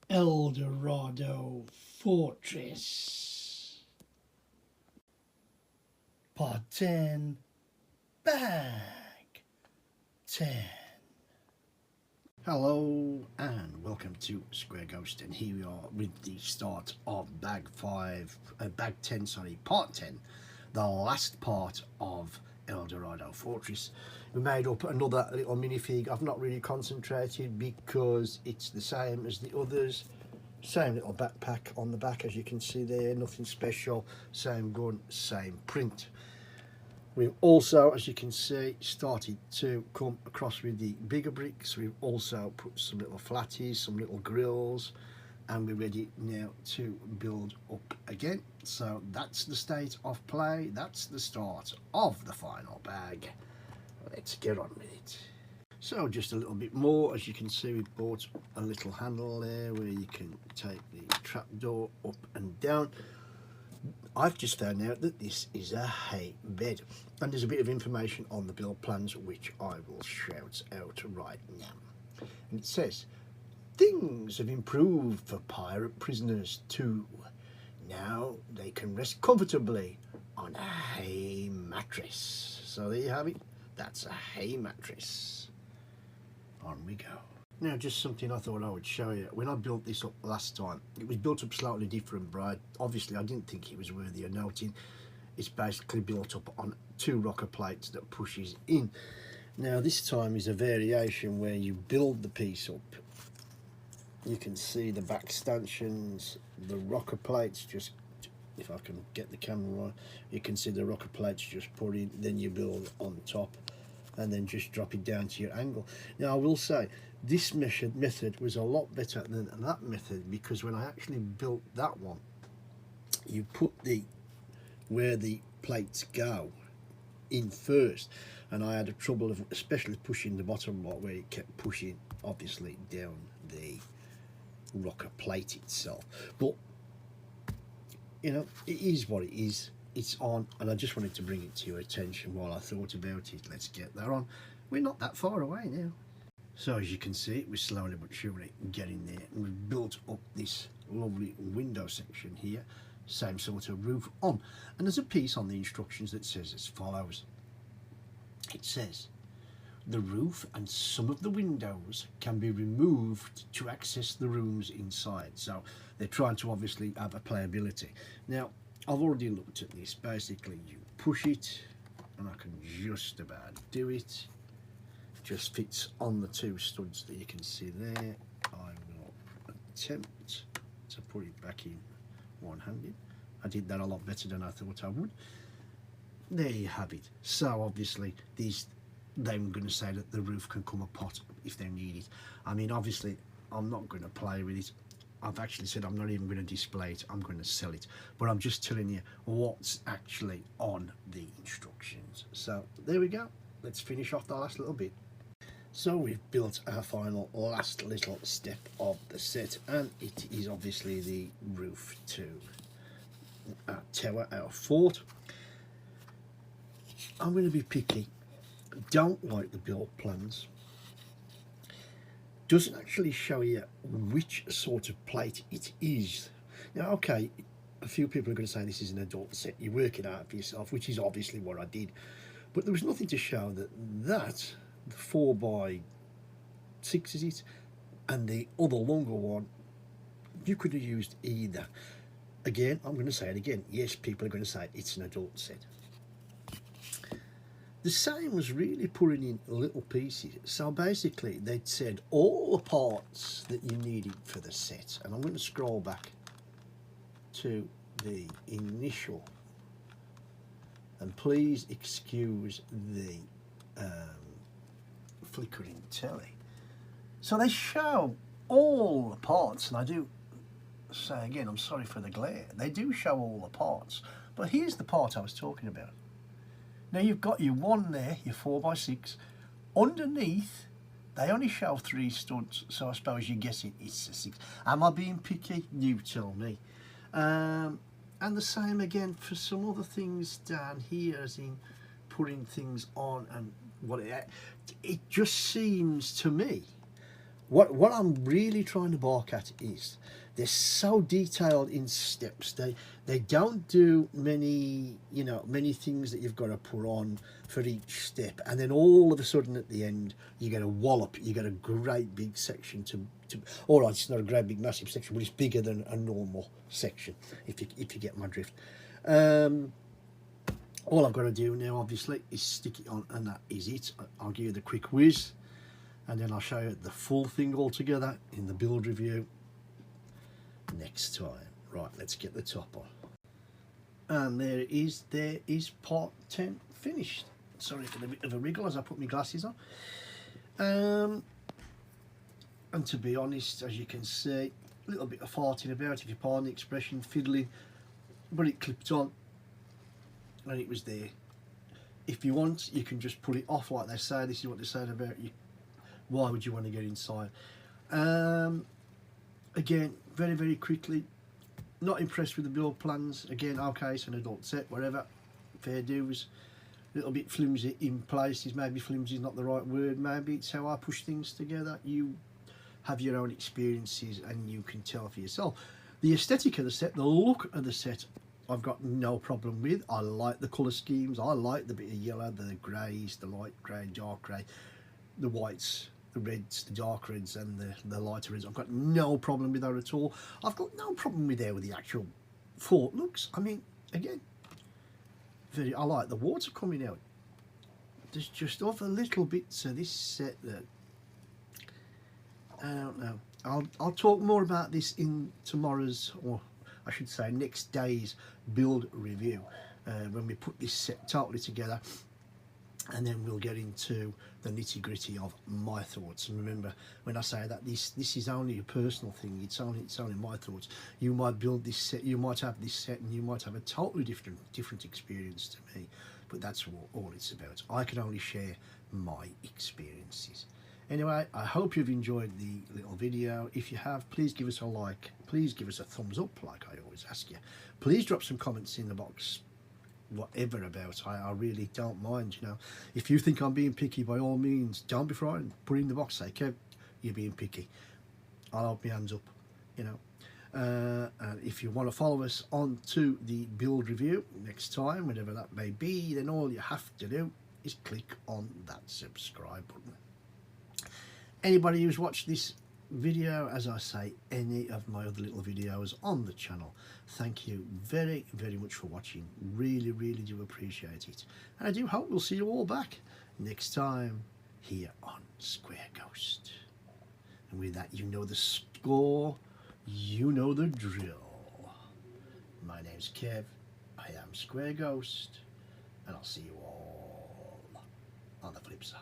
Eldorado Fortress. Part 10, Bag 10. Hello and welcome to Square Ghost, and here we are with the start of Bag 10, Part 10, the last part of Eldorado Fortress. We made up another little minifig. I've not really concentrated because it's the same as the others. Same little backpack on the back, as you can see there, nothing special. Same gun, same print. We've also, as you can see, started to come across with the bigger bricks. We've also put some little flatties, some little grills, and we're ready now to build up again. So that's the state of play. That's the start of the final bag. Let's get on with it. So just a little bit more. As you can see, we've bought a little handle there where you can take the trapdoor up and down. I've just found out that this is a hay bed, and there's a bit of information on the build plans which I will shout out right now. And it says, things have improved for pirate prisoners too. Now they can rest comfortably on a hay mattress. So there you have it. That's a hay mattress. On we go. Now, just something I thought I would show you. When I built this up last time, it was built up slightly different, but obviously I didn't think it was worthy of noting. It's basically built up on 2 rocker plates that pushes in. Now this time is a variation where you build the piece up. You can see the back stanchions, the rocker plates, just, if I can get the camera right, you can see the rocker plates just put in, then you build on top and then just drop it down to your angle. Now I will say, this method was a lot better than that method, because when I actually built that one, you put where the plates go in first, and I had a trouble of especially pushing the bottom part where it kept pushing obviously down the rocker plate itself. But you know, it is what it is. It's on, and I just wanted to bring it to your attention while I thought about it. Let's get that on. We're not that far away now. So as you can see, we're slowly but surely getting there, and we've built up this lovely window section here, same sort of roof on, and there's a piece on the instructions that says as follows. It says, the roof and some of the windows can be removed to access the rooms inside. So they're trying to obviously have a playability. Now I've already looked at this. Basically you push it, and I can just about do it. Just fits on the 2 studs that you can see there. I will attempt to put it back in one-handed. I did that a lot better than I thought I would. There you have it. So obviously they're going to say that the roof can come apart if they need it. I mean, obviously I'm not going to play with it. I've actually said I'm not even going to display it, I'm going to sell it. But I'm just telling you what's actually on the instructions. So there we go. Let's finish off the last little bit. So we've built our final last little step of the set, and it is obviously the roof to our tower, our fort. I'm going to be picky. Don't like the build plans. Doesn't actually show you which sort of plate it is. Now, okay, a few people are going to say this is an adult set. You work it out for yourself, which is obviously what I did. But there was nothing to show that the 4x6 is it, and the other longer one, you could have used either. Again, I'm going to say it again. Yes, people are going to say it's an adult set. The same was really putting in little pieces. So basically they'd said all the parts that you needed for the set, and I'm going to scroll back to the initial, and please excuse the flickering telly. So they show all the parts, and I do say again, I'm sorry for the glare, they do show all the parts, but here's the part I was talking about. Now you've got your one there, your 4x6. Underneath, they only show 3 studs, so I suppose you're guessing it's a 6. Am I being picky? You tell me. And the same again for some other things down here, as in putting things on and what it just seems to me what I'm really trying to bark at is they're so detailed in steps. They don't do many, you know, many things that you've got to put on for each step, and then all of a sudden at the end you get a wallop. You get a great big section to. All right, it's not a great big massive section, but it's bigger than a normal section. If you get my drift. All I've got to do now, obviously, is stick it on, and that is it. I'll give you the quick whiz, and then I'll show you the full thing all together in the build review next time. Right, let's get the top on. And there it is. There is part 10 finished. Sorry for the bit of a wriggle as I put my glasses on. And to be honest, as you can see, a little bit of farting about, if you pardon the expression, fiddling, but it clipped on. And it was there. If you want, you can just pull it off like they say. This is what they said about you. Why would you want to get inside? Again, very, very quickly, not impressed with the build plans. Again, okay, it's an adult set, whatever. Fair dues. A little bit flimsy in places. Maybe flimsy is not the right word. Maybe it's how I push things together. You have your own experiences and you can tell for yourself. The aesthetic of the set, the look of the set, I've got no problem with. I like the colour schemes. I like the bit of yellow, the greys, the light grey, dark grey, the whites, the reds, the dark reds, and the lighter reds. I've got no problem with that at all. I've got no problem with the actual fort looks. I mean, again, I like the water coming out. There's just other little bits of this set that I don't know. I'll talk more about this in tomorrow's, or I should say next day's build review, when we put this set totally together, and then we'll get into the nitty gritty of my thoughts. And remember, when I say that this is only a personal thing, it's only my thoughts. You might build this set, you might have this set, and you might have a totally different experience to me, but that's all it's about. I can only share my experiences. Anyway, I hope you've enjoyed the little video. If you have, please give us a like. Please give us a thumbs up, like I always ask you. Please drop some comments in the box, whatever about. I really don't mind, you know. If you think I'm being picky, by all means, don't be frightened. Put it in the box, say, Kev, you're being picky. I'll hold my hands up, you know. And if you want to follow us on to the build review next time, whenever that may be, then all you have to do is click on that subscribe button. Anybody who's watched this video, as I say, any of my other little videos on the channel, thank you very, very much for watching. Really, really do appreciate it. And I do hope we'll see you all back next time here on Square Ghost. And with that, you know the score, you know the drill. My name's Kev, I am Square Ghost, and I'll see you all on the flip side.